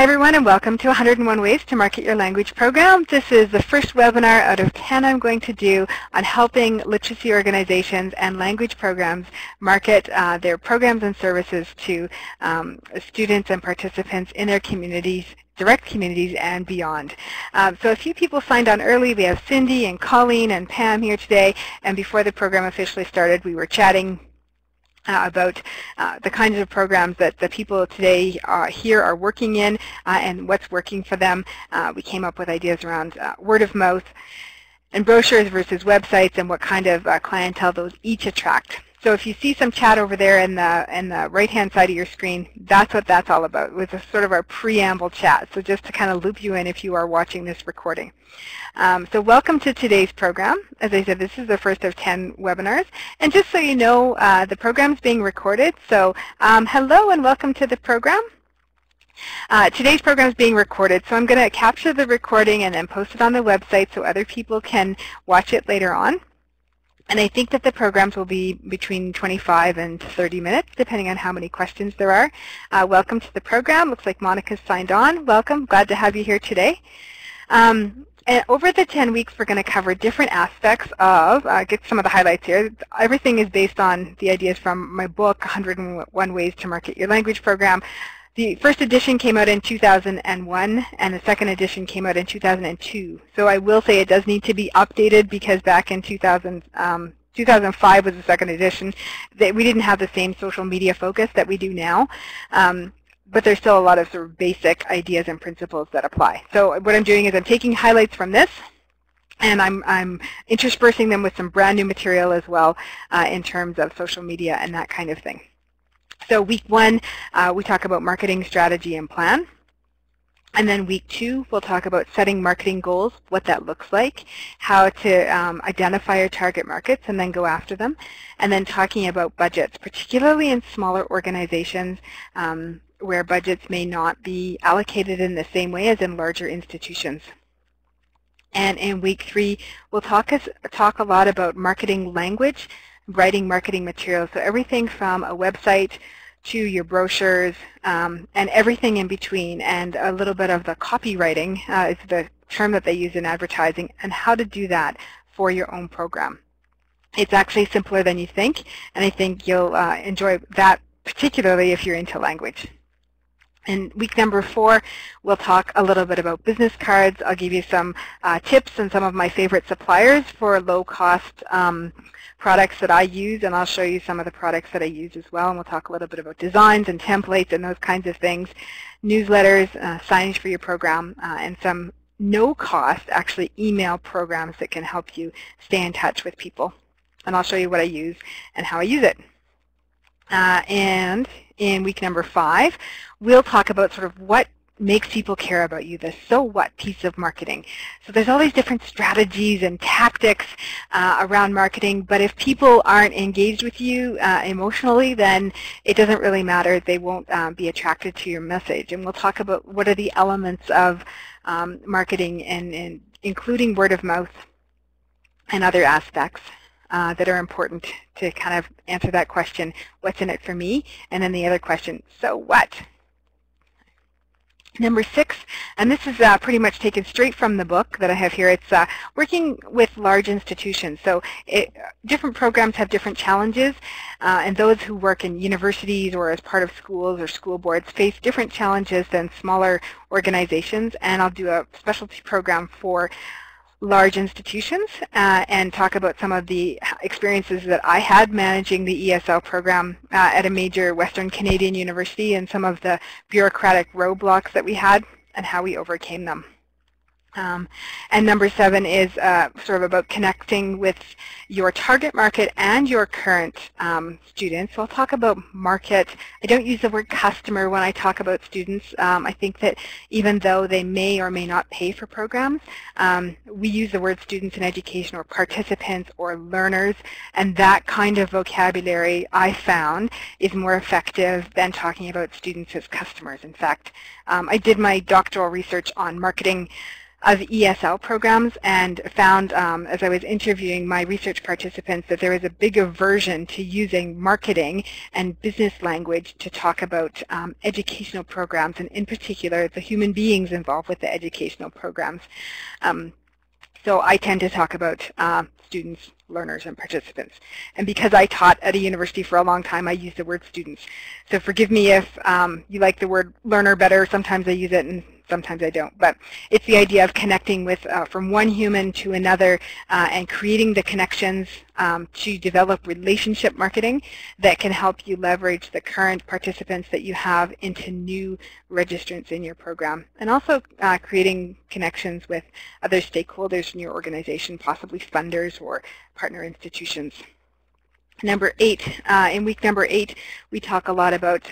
Hi everyone, and welcome to 101 Ways to Market Your Language program. This is the first webinar out of 10 I'm going to do on helping literacy organizations and language programs market their programs and services to students and participants in their communities, direct communities, and beyond. So a few people signed on early. We have Cindy and Colleen and Pam here today, and before the program officially started, we were chatting about the kinds of programs that the people today here are working in and what's working for them. We came up with ideas around word of mouth and brochures versus websites and what kind of clientele those each attract. So if you see some chat over there in the right-hand side of your screen, that's what that's all about. It was a sort of our preamble chat, so just to kind of loop you in if you are watching this recording. So welcome to today's program. As I said, this is the first of 10 webinars. And just so you know, the program's being recorded. So hello and welcome to the program. Today's program is being recorded, so I'm going to capture the recording and then post it on the website so other people can watch it later on. And I think that the programs will be between 25 and 30 minutes, depending on how many questions there are. Welcome to the program. Looks like Monica's signed on. Welcome. Glad to have you here today. And over the 10 weeks, we're going to cover different aspects of, get some of the highlights here. Everything is based on the ideas from my book, 101 Ways to Market Your Language program. The first edition came out in 2001, and the second edition came out in 2002. So I will say it does need to be updated because back in 2005 was the second edition. We didn't have the same social media focus that we do now. But there's still a lot of sort of basic ideas and principles that apply. So what I'm doing is I'm taking highlights from this, and I'm interspersing them with some brand new material as well in terms of social media and that kind of thing. So week 1, we talk about marketing strategy and plan. And then week 2, we'll talk about setting marketing goals, what that looks like, how to identify your target markets and then go after them, and then talking about budgets, particularly in smaller organizations where budgets may not be allocated in the same way as in larger institutions. And in week 3, we'll talk a lot about marketing language, writing marketing materials, so everything from a website to your brochures and everything in between, and a little bit of the copywriting is the term that they use in advertising, and how to do that for your own program. It's actually simpler than you think, and I think you'll enjoy that, particularly if you're into language. In week number 4, we'll talk a little bit about business cards. I'll give you some tips and some of my favorite suppliers for low-cost products that I use, and I'll show you some of the products that I use as well, and we'll talk a little bit about designs and templates and those kinds of things, newsletters, signage for your program, and some no-cost, actually, email programs that can help you stay in touch with people. And I'll show you what I use and how I use it. And in week number 5, we'll talk about sort of what makes people care about you, the so what piece of marketing. So there's all these different strategies and tactics around marketing, but if people aren't engaged with you emotionally, then it doesn't really matter. They won't be attracted to your message. And we'll talk about what are the elements of marketing, and including word of mouth and other aspects that are important to kind of answer that question, what's in it for me? And then the other question, so what? Number 6, and this is pretty much taken straight from the book that I have here. It's working with large institutions. So different programs have different challenges, and those who work in universities or as part of schools or school boards face different challenges than smaller organizations. And I'll do a specialty program for large institutions and talk about some of the experiences that I had managing the ESL program at a major Western Canadian university, and some of the bureaucratic roadblocks that we had and how we overcame them. And number 7 is sort of about connecting with your target market and your current students. So I'll talk about market. I don't use the word customer when I talk about students. I think that even though they may or may not pay for programs, we use the word students in education, or participants, or learners, and that kind of vocabulary I found is more effective than talking about students as customers. In fact, I did my doctoral research on marketing of ESL programs and found, as I was interviewing my research participants, that there is a big aversion to using marketing and business language to talk about educational programs, and in particular the human beings involved with the educational programs. So I tend to talk about students, learners, and participants. And because I taught at a university for a long time, I use the word students. So forgive me if you like the word learner better. Sometimes I use it and sometimes I don't. But it's the idea of connecting with from one human to another and creating the connections to develop relationship marketing that can help you leverage the current participants that you have into new registrants in your program. And also creating connections with other stakeholders in your organization, possibly funders or partner institutions. Number 8, in week number 8, we talk a lot about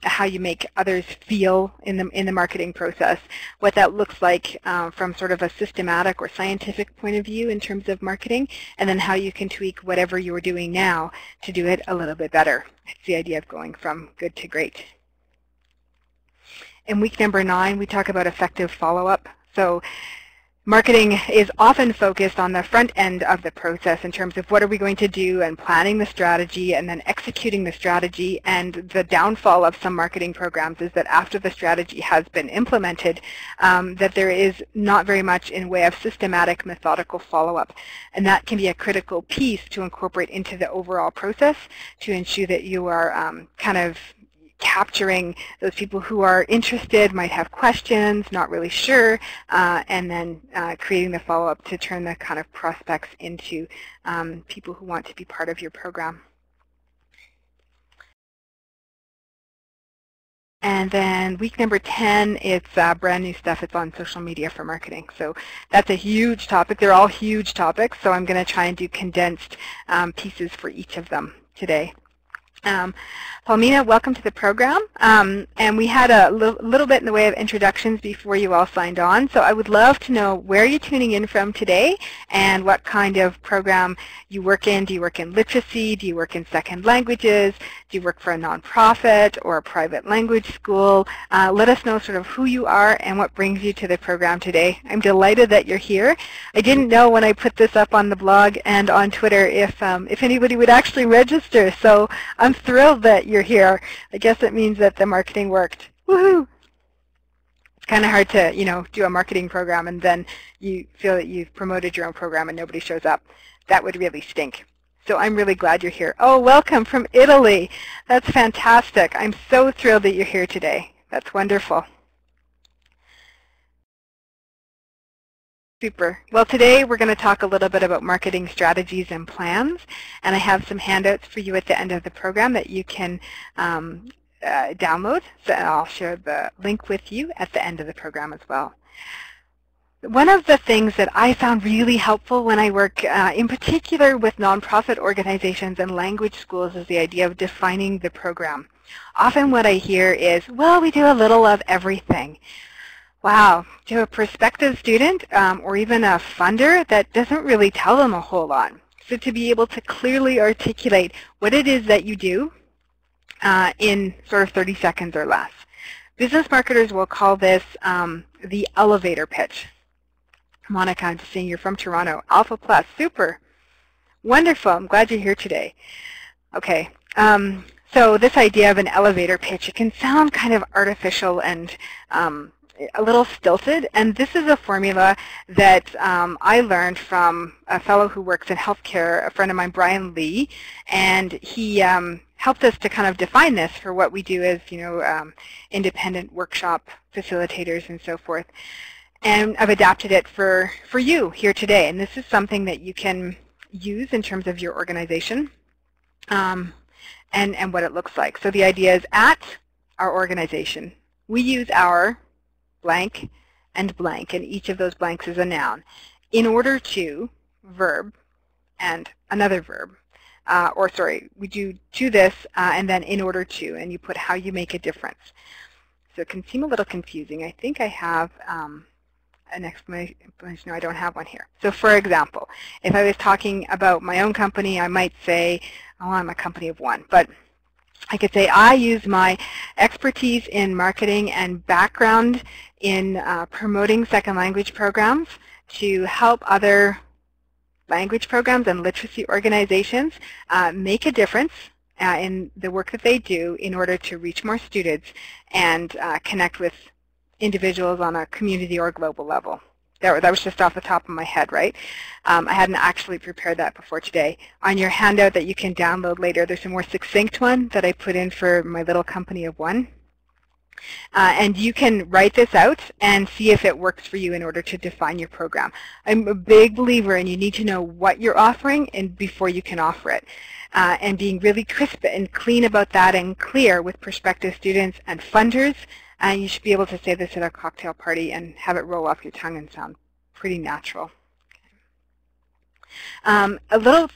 how you make others feel in the marketing process, what that looks like from sort of a systematic or scientific point of view in terms of marketing, and then how you can tweak whatever you're doing now to do it a little bit better. It's the idea of going from good to great. In week number 9, we talk about effective follow-up. So marketing is often focused on the front end of the process in terms of what are we going to do and planning the strategy and then executing the strategy. And the downfall of some marketing programs is that after the strategy has been implemented, that there is not very much in way of systematic, methodical follow-up. And that can be a critical piece to incorporate into the overall process to ensure that you are kind of capturing those people who are interested, might have questions, not really sure, and then creating the follow-up to turn the kind of prospects into people who want to be part of your program. And then week number 10, it's brand new stuff. It's on social media for marketing. So that's a huge topic. They're all huge topics, so I'm going to try and do condensed pieces for each of them today. Palmina, welcome to the program. And we had a little bit in the way of introductions before you all signed on. So I would love to know where you're tuning in from today and what kind of program you work in. Do you work in literacy? Do you work in second languages? Do you work for a nonprofit or a private language school? Let us know sort of who you are and what brings you to the program today. I'm delighted that you're here. I didn't know when I put this up on the blog and on Twitter if anybody would actually register. So I'm thrilled that you're here. I guess it means that the marketing worked. Woohoo! It's kind of hard to, do a marketing program and then you feel that you've promoted your own program and nobody shows up. That would really stink. So I'm really glad you're here. Oh, welcome from Italy. That's fantastic. I'm so thrilled that you're here today. That's wonderful. Super. Well, today we're going to talk a little bit about marketing strategies and plans, and I have some handouts for you at the end of the program that you can download. So I'll share the link with you at the end of the program as well. One of the things that I found really helpful when I work in particular with nonprofit organizations and language schools is the idea of defining the program. Often what I hear is, well, we do a little of everything. Wow, to a prospective student or even a funder, that doesn't really tell them a whole lot. So to be able to clearly articulate what it is that you do in sort of 30 seconds or less. Business marketers will call this the elevator pitch. Monica, I'm just seeing you're from Toronto. Alpha Plus, super. Wonderful, I'm glad you're here today. Okay, so this idea of an elevator pitch, it can sound kind of artificial and a little stilted, and this is a formula that I learned from a fellow who works in healthcare, a friend of mine, Brian Lee, and he helped us to kind of define this for what we do as, independent workshop facilitators and so forth. And I've adapted it for you here today, and this is something that you can use in terms of your organization and what it looks like. So the idea is, at our organization, we use our blank and blank, and each of those blanks is a noun, in order to, verb, and another verb. We do to this, and then in order to, and you put how you make a difference. So it can seem a little confusing. I think I have an explanation. No, I don't have one here. So for example, if I was talking about my own company, I might say, oh, I'm a company of one. But I could say I use my expertise in marketing and background in promoting second language programs to help other language programs and literacy organizations make a difference in the work that they do in order to reach more students and connect with individuals on a community or global level. That was just off the top of my head, right? I hadn't actually prepared that before today. On your handout that you can download later, there's a more succinct one that I put in for my little company of one. And you can write this out and see if it works for you in order to define your program. I'm a big believer in you need to know what you're offering and before you can offer it. And being really crisp and clean about that and clear with prospective students and funders. You should be able to say this at a cocktail party and have it roll off your tongue and sound pretty natural. A little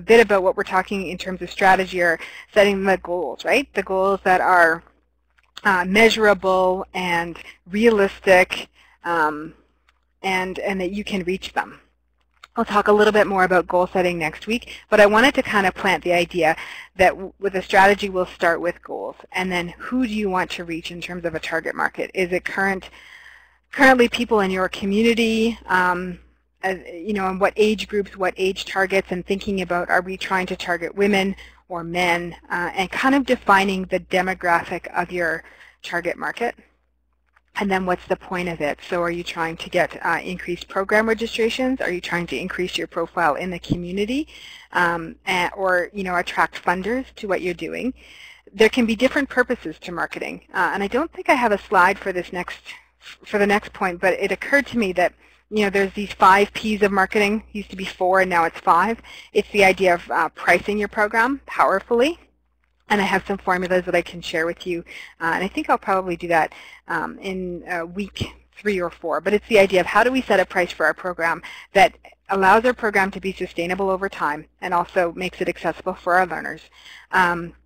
bit about what we're talking in terms of strategy or setting the goals, right? The goals that are measurable and realistic and that you can reach them. I'll talk a little bit more about goal setting next week, but I wanted to kind of plant the idea that with a strategy we'll start with goals, and then who do you want to reach in terms of a target market? Is it currently people in your community, you know, and what age groups, what age targets, and thinking about are we trying to target women or men, and kind of defining the demographic of your target market. And then what's the point of it? So are you trying to get increased program registrations? Are you trying to increase your profile in the community or, you know, attract funders to what you're doing? There can be different purposes to marketing. And I don't think I have a slide for this for the next point, but it occurred to me that, you know, there's these 5 P's of marketing. It used to be 4 and now it's 5. It's the idea of pricing your program powerfully. And I have some formulas that I can share with you. And I think I'll probably do that in week 3 or 4. But it's the idea of how do we set a price for our program that allows our program to be sustainable over time and also makes it accessible for our learners.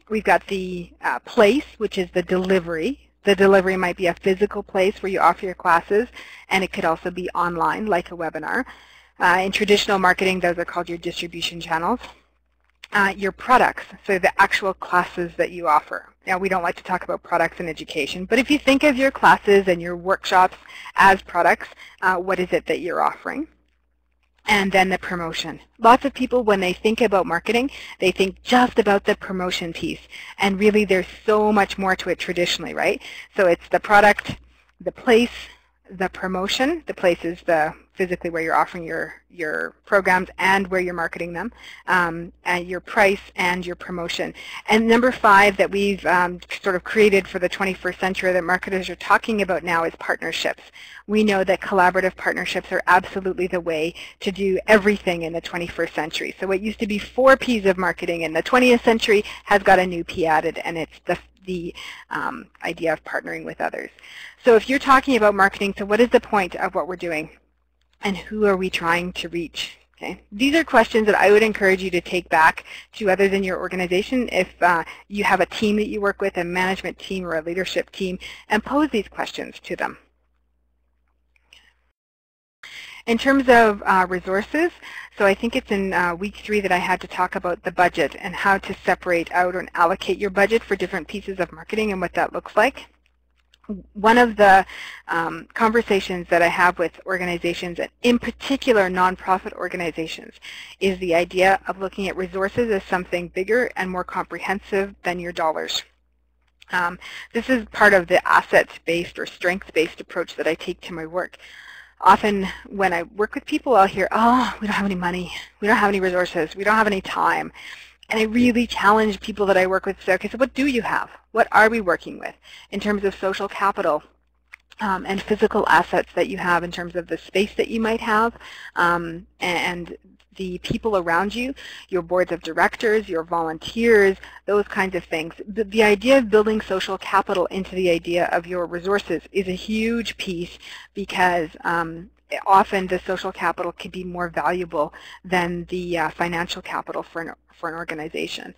We've got the place, which is the delivery. The delivery might be a physical place where you offer your classes, and it could also be online, like a webinar. In traditional marketing, those are called your distribution channels. Your products, so the actual classes that you offer. Now, we don't like to talk about products in education, but if you think of your classes and your workshops as products, what is it that you're offering? And then the promotion. Lots of people, when they think about marketing, they think just about the promotion piece. And really, there's so much more to it traditionally, right? So it's the product, the place, the promotion. The place is the physically where you're offering your programs and where you're marketing them, and your price and your promotion. And number 5 that we've sort of created for the 21st century that marketers are talking about now is partnerships. We know that collaborative partnerships are absolutely the way to do everything in the 21st century. So what used to be 4 P's of marketing in the 20th century has got a new P added, and it's the idea of partnering with others. So if you're talking about marketing, so what is the point of what we're doing? And who are we trying to reach? Okay. These are questions that I would encourage you to take back to others in your organization if you have a team that you work with, a management team or a leadership team, and pose these questions to them. In terms of resources, so I think it's in week 3 that I had to talk about the budget and how to separate out and allocate your budget for different pieces of marketing and what that looks like. One of the conversations that I have with organizations, and in particular nonprofit organizations, is the idea of looking at resources as something bigger and more comprehensive than your dollars. This is part of the asset-based or strength-based approach that I take to my work. Often when I work with people, I'll hear, oh, we don't have any money, we don't have any resources, we don't have any time. And I really challenge people that I work with to say, okay, so what do you have? What are we working with in terms of social capital and physical assets that you have in terms of the space that you might have and the people around you, your boards of directors, your volunteers, those kinds of things. The idea of building social capital into the idea of your resources is a huge piece because often the social capital can be more valuable than the financial capital for an organization.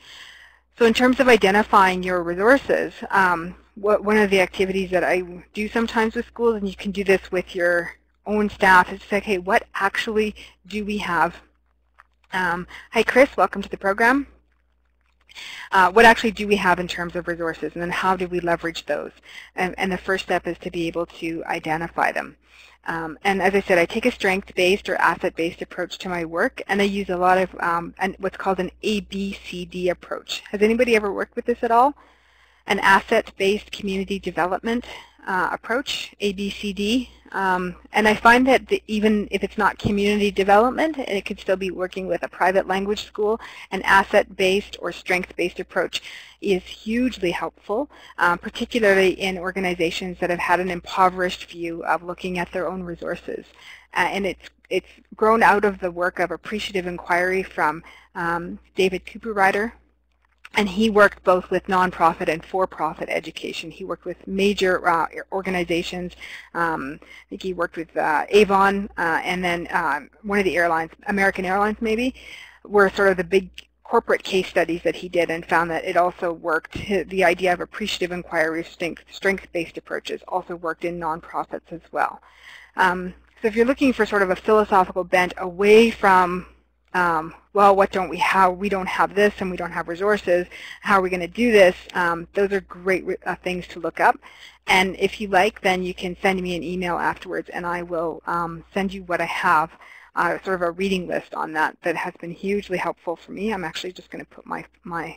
So in terms of identifying your resources, one of the activities that I do sometimes with schools, and you can do this with your own staff, is to say, okay, what actually do we have? Hi Chris, welcome to the program. What actually do we have in terms of resources, and then how do we leverage those? And the first step is to be able to identify them. And as I said, I take a strength-based or asset-based approach to my work, and I use a lot of what's called an ABCD approach. Has anybody ever worked with this at all? An asset-based community development approach, ABCD. And I find that even if it's not community development, and it could still be working with a private language school, an asset-based or strength-based approach is hugely helpful, particularly in organizations that have had an impoverished view of looking at their own resources. And it's grown out of the work of appreciative inquiry from David Cooperrider. And he worked both with nonprofit and for-profit education. He worked with major organizations. I think he worked with Avon, and then one of the airlines, American Airlines maybe, were sort of the big corporate case studies that he did, and found that it also worked. The idea of appreciative inquiry, strength-based approaches also worked in nonprofits as well. So if you're looking for sort of a philosophical bent away from well, what don't we have? We don't have this, and we don't have resources. How are we going to do this? Those are great things to look up. And if you like, then you can send me an email afterwards, and I will send you what I have, sort of a reading list on that has been hugely helpful for me. I'm actually just going to put my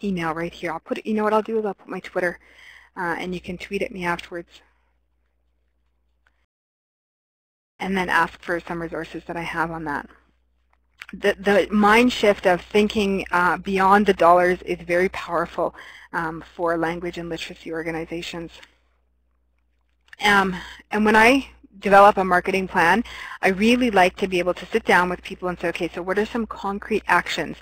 email right here. I'll put it, you know what I'll do is I'll put my Twitter, and you can tweet at me afterwards, and then ask for some resources that I have on that. The mind shift of thinking beyond the dollars is very powerful for language and literacy organizations. And when I develop a marketing plan, I really like to be able to sit down with people and say, okay, so what are some concrete actions?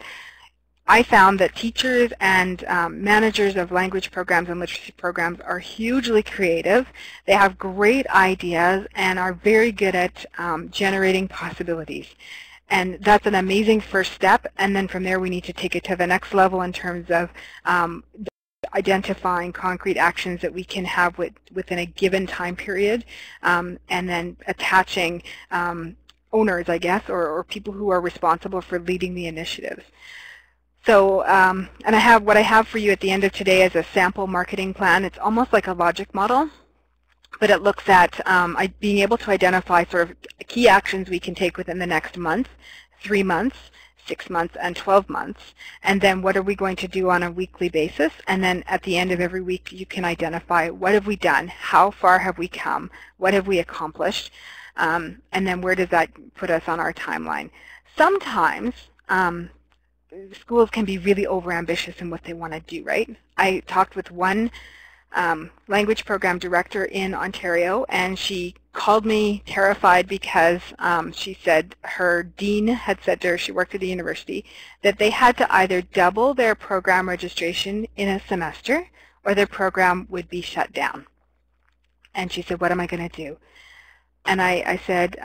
I found that teachers and managers of language programs and literacy programs are hugely creative. They have great ideas and are very good at generating possibilities. And that's an amazing first step, and then from there we need to take it to the next level in terms of identifying concrete actions that we can have within a given time period, and then attaching owners, I guess, or people who are responsible for leading the initiatives. So, and what I have for you at the end of today is a sample marketing plan. It's almost like a logic model, but it looks at being able to identify sort of key actions we can take within the next month, 3 months, 6 months, and 12 months. And then what are we going to do on a weekly basis? And then at the end of every week, you can identify what have we done, how far have we come, what have we accomplished, and then where does that put us on our timeline. Sometimes schools can be really overambitious in what they want to do, right? I talked with one language program director in Ontario, and she called me terrified because she said her dean had said to her, she worked at the university, that they had to either double their program registration in a semester or their program would be shut down. And she said, what am I going to do? And I said,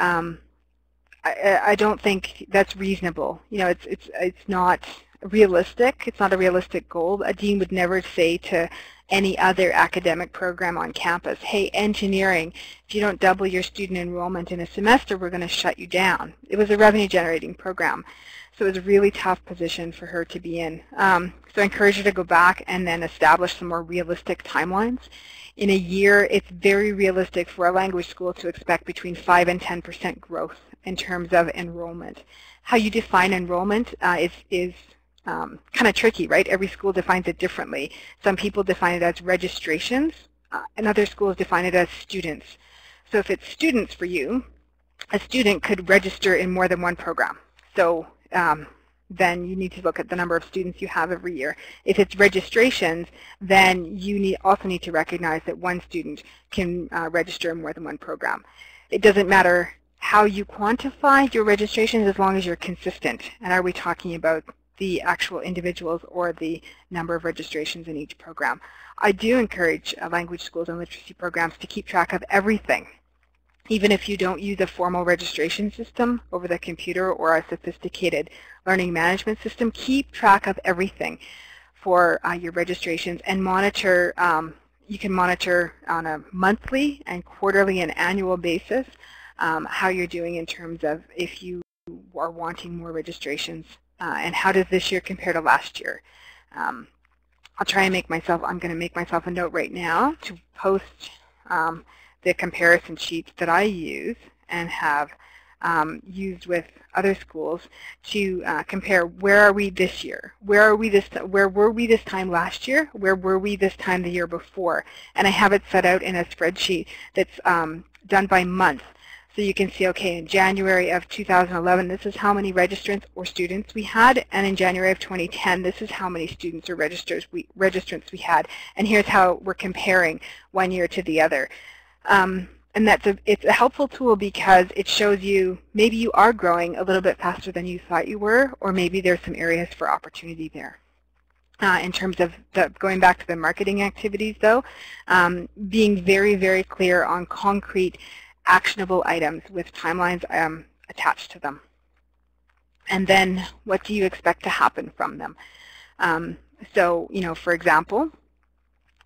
I don't think that's reasonable. You know, it's not realistic. It's not a realistic goal. A dean would never say to any other academic program on campus, hey, engineering, if you don't double your student enrollment in a semester, we're going to shut you down. It was a revenue generating program. So it was a really tough position for her to be in. So I encourage her to go back and then establish some more realistic timelines. In a year, it's very realistic for a language school to expect between 5 and 10% growth in terms of enrollment. How you define enrollment is kind of tricky, right? Every school defines it differently. Some people define it as registrations, and other schools define it as students. So if it's students for you, a student could register in more than one program. So then you need to look at the number of students you have every year. If it's registrations, then you also need to recognize that one student can register in more than one program. It doesn't matter how you quantify your registrations as long as you're consistent. And are we talking about the actual individuals or the number of registrations in each program? I do encourage language schools and literacy programs to keep track of everything. Even if you don't use a formal registration system over the computer or a sophisticated learning management system, keep track of everything for your registrations and monitor. You can monitor on a monthly and quarterly and annual basis how you're doing in terms of if you are wanting more registrations And how does this year compare to last year? I'll try and I'm going to make myself a note right now to post the comparison sheets that I use and have used with other schools to compare where are we this year, where were we this time last year, where were we this time the year before, and I have it set out in a spreadsheet that's done by month. So you can see, okay, in January of 2011, this is how many registrants or students we had, and in January of 2010, this is how many students or registrants we had, and here's how we're comparing one year to the other. And it's a helpful tool because it shows you maybe you are growing a little bit faster than you thought you were, or maybe there's some areas for opportunity there. In terms of going back to the marketing activities, though, being very, very clear on concrete actionable items with timelines attached to them. And then what do you expect to happen from them? So, for example,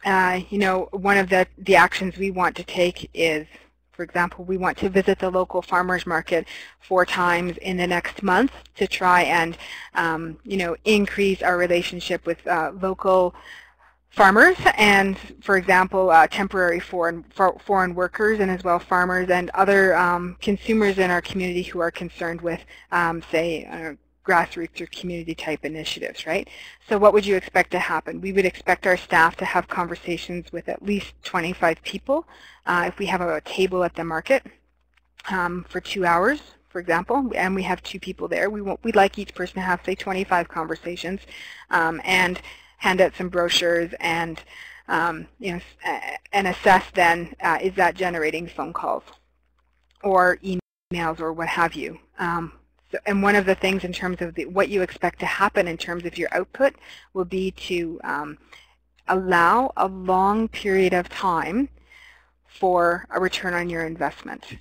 one of the actions we want to take is, for example, we want to visit the local farmers market 4 times in the next month to try and, increase our relationship with local farmers and, for example, temporary foreign workers, and as well farmers and other consumers in our community who are concerned with, say, grassroots or community type initiatives, right? So what would you expect to happen? We would expect our staff to have conversations with at least 25 people. If we have a table at the market for 2 hours, for example, and we have 2 people there, we'd like each person to have, say, 25 conversations and hand out some brochures and and assess then, is that generating phone calls or emails or what have you. And one of the things in terms of what you expect to happen in terms of your output will be to allow a long period of time for a return on your investment.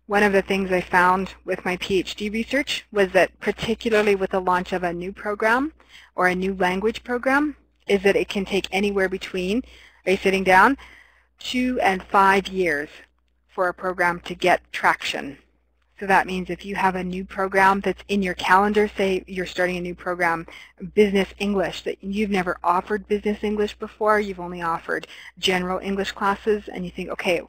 One of the things I found with my PhD research was that particularly with the launch of a new program or a new language program is that it can take anywhere between, are you sitting down, 2 and 5 years for a program to get traction. So that means if you have a new program that's in your calendar, say you're starting a new program, Business English, that you've never offered Business English before, you've only offered general English classes, and you think, okay,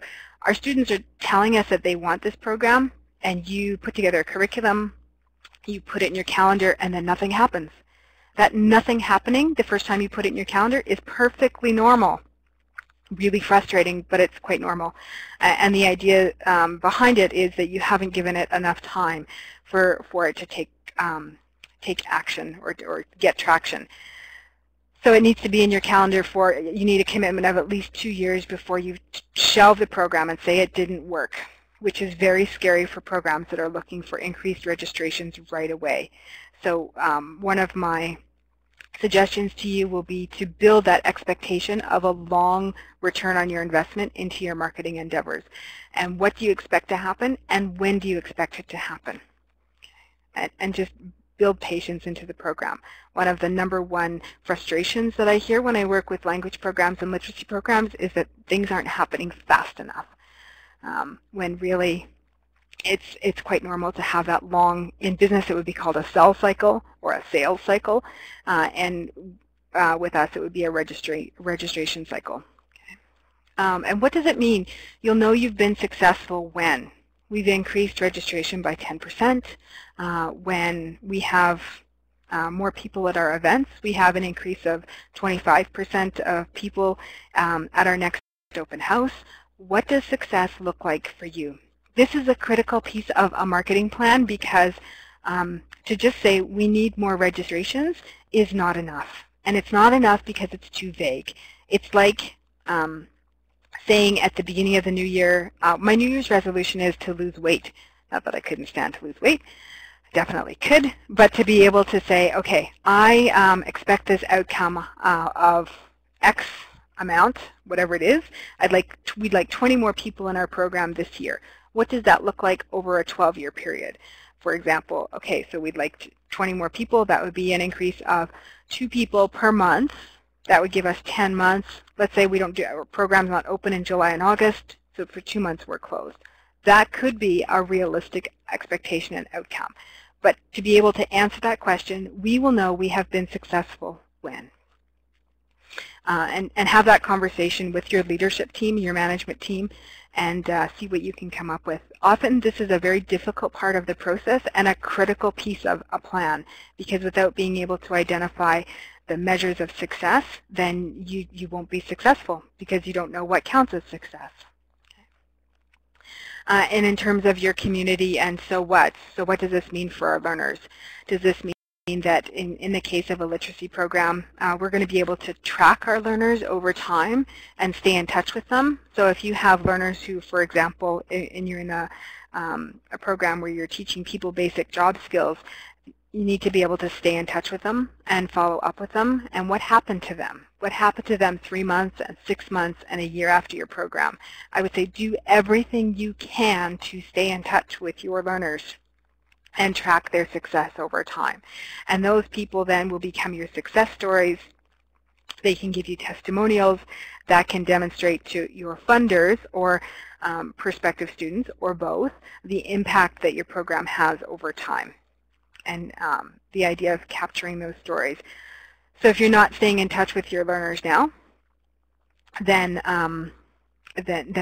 our students are telling us that they want this program, and you put together a curriculum, you put it in your calendar, and then nothing happens. That nothing happening the first time you put it in your calendar is perfectly normal. Really frustrating, but it's quite normal. And the idea behind it is that you haven't given it enough time for it to take action or get traction. So it needs to be in your calendar you need a commitment of at least 2 years before you shelve the program and say it didn't work, which is very scary for programs that are looking for increased registrations right away. So one of my suggestions to you will be to build that expectation of a long return on your investment into your marketing endeavors. And what do you expect to happen, and when do you expect it to happen? And just build patience into the program. One of the #1 frustrations that I hear when I work with language programs and literacy programs is that things aren't happening fast enough, when really it's quite normal to have that long. In business it would be called a sell cycle or a sales cycle, and with us it would be a registration cycle. Okay. And what does it mean? You'll know you've been successful when we've increased registration by 10%, when we have more people at our events. We have an increase of 25% of people at our next open house. What does success look like for you? This is a critical piece of a marketing plan because to just say we need more registrations is not enough. And it's not enough because it's too vague. It's like saying at the beginning of the new year, my New Year's resolution is to lose weight. Not that I couldn't stand to lose weight. I definitely could. But to be able to say, okay, I expect this outcome of X amount, whatever it is. We'd like 20 more people in our program this year. What does that look like over a 12-year period? For example, okay, so we'd like 20 more people. That would be an increase of 2 people per month. That would give us 10 months. Let's say our program's not open in July and August, so for 2 months we're closed. That could be a realistic expectation and outcome. But to be able to answer that question, we will know we have been successful when. And have that conversation with your leadership team, your management team, and see what you can come up with. Often this is a very difficult part of the process and a critical piece of a plan, because without being able to identify the measures of success, then you won't be successful because you don't know what counts as success. And in terms of your community and so what? So what does this mean for our learners? Does this mean that in the case of a literacy program, we're going to be able to track our learners over time and stay in touch with them? So if you have learners who, for example, and you're in a program where you're teaching people basic job skills, you need to be able to stay in touch with them and follow up with them. And what happened to them? What happened to them 3 months and 6 months and a year after your program? I would say do everything you can to stay in touch with your learners and track their success over time. And those people then will become your success stories. They can give you testimonials that can demonstrate to your funders or prospective students, or both, the impact that your program has over time. And the idea of capturing those stories. So if you're not staying in touch with your learners now, then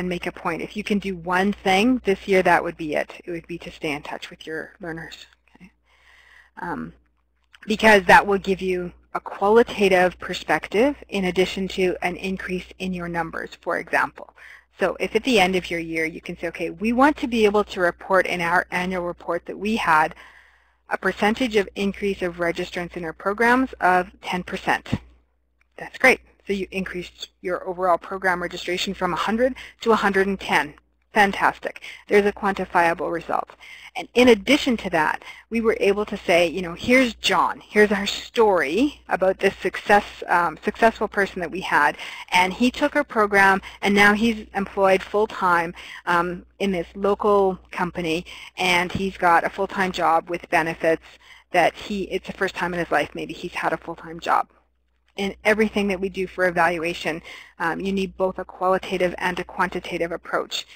make a point. If you can do one thing this year, that would be it. It would be to stay in touch with your learners. Okay? Because that will give you a qualitative perspective in addition to an increase in your numbers, for example. So if at the end of your year you can say, okay, we want to be able to report in our annual report that we had a percentage of increase of registrants in our programs of 10%. That's great. So you increased your overall program registration from 100 to 110. Fantastic. There's a quantifiable result. And in addition to that, we were able to say, you know, here's John. Here's our story about this successful person that we had. And he took our program, and now he's employed full-time in this local company, and he's got a full-time job with benefits that it's the first time in his life maybe he's had a full-time job. In everything that we do for evaluation, you need both a qualitative and a quantitative approach.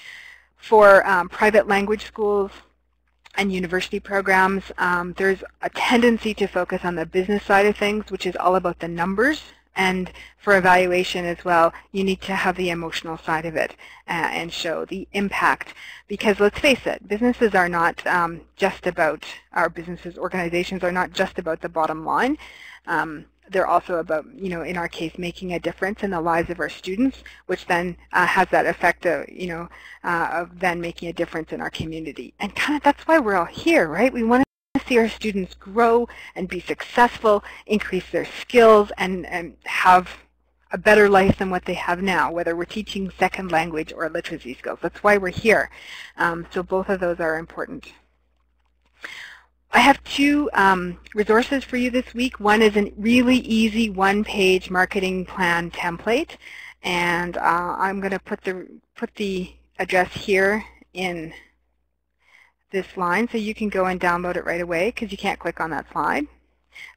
For private language schools and university programs, there's a tendency to focus on the business side of things, which is all about the numbers. And for evaluation as well, you need to have the emotional side of it and show the impact. Because let's face it, businesses are not just about, organizations are not just about the bottom line. They're also about, you know, in our case, making a difference in the lives of our students, which then has that effect of, of then making a difference in our community. And kind of that's why we're all here, right? We want to see our students grow and be successful, increase their skills, and have a better life than what they have now, whether we're teaching second language or literacy skills. That's why we're here. So both of those are important. I have two resources for you this week. One is a really easy one-page marketing plan template, and I'm going to put the address here in this line, so you can go and download it right away because you can't click on that slide.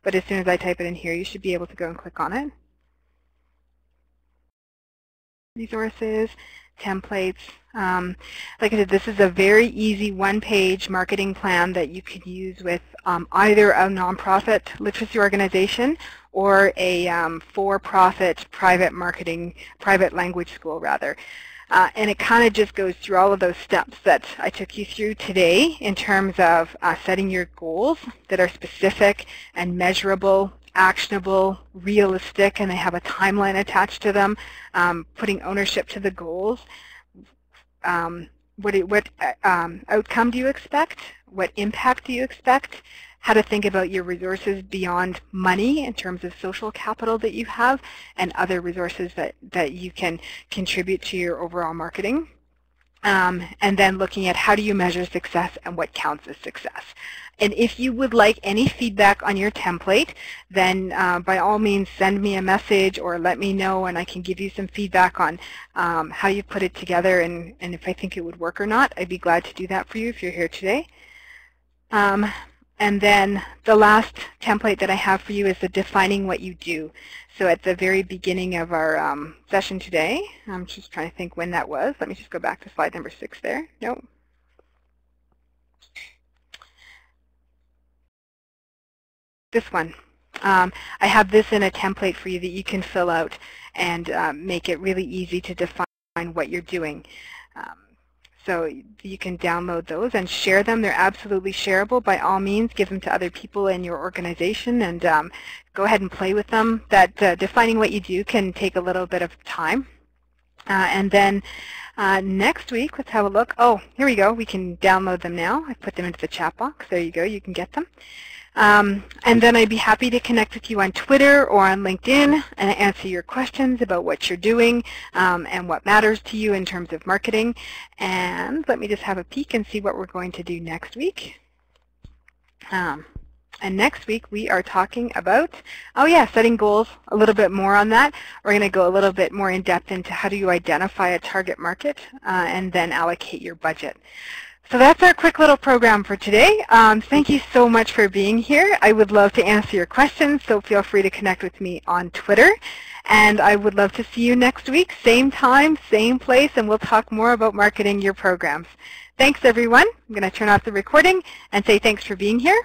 But as soon as I type it in here, you should be able to go and click on it. Resources, templates. Like I said, this is a very easy one-page marketing plan that you could use with either a nonprofit literacy organization or a for-profit private language school rather. And it kind of just goes through all of those steps that I took you through today in terms of setting your goals that are specific and measurable, actionable, realistic, and they have a timeline attached to them, putting ownership to the goals. What outcome do you expect? What impact do you expect? How to think about your resources beyond money in terms of social capital that you have and other resources that you can contribute to your overall marketing. And then looking at how do you measure success and what counts as success. And if you would like any feedback on your template, then by all means send me a message or let me know, and I can give you some feedback on how you put it together and if I think it would work or not. I'd be glad to do that for you if you're here today. And then the last template that I have for you is the defining what you do. So at the very beginning of our session today, I'm just trying to think when that was. Let me just go back to slide number 6 there. Nope. this one. I have this in a template for you that you can fill out and make it really easy to define what you're doing. So you can download those and share them. They're absolutely shareable. By all means, give them to other people in your organization and go ahead and play with them. That defining what you do can take a little bit of time. And then next week, let's have a look. Oh, here we go. We can download them now. I put them into the chat box. There you go. You can get them. And then I'd be happy to connect with you on Twitter or on LinkedIn and answer your questions about what you're doing and what matters to you in terms of marketing. And let me just have a peek and see what we're going to do next week. And next week we are talking about, oh yeah, setting goals, a little bit more on that. We're going to go a little bit more in depth into how do you identify a target market and then allocate your budget. So that's our quick little program for today. Thank you so much for being here. I would love to answer your questions, so feel free to connect with me on Twitter. And I would love to see you next week, same time, same place, and we'll talk more about marketing your programs. Thanks, everyone. I'm going to turn off the recording and say thanks for being here.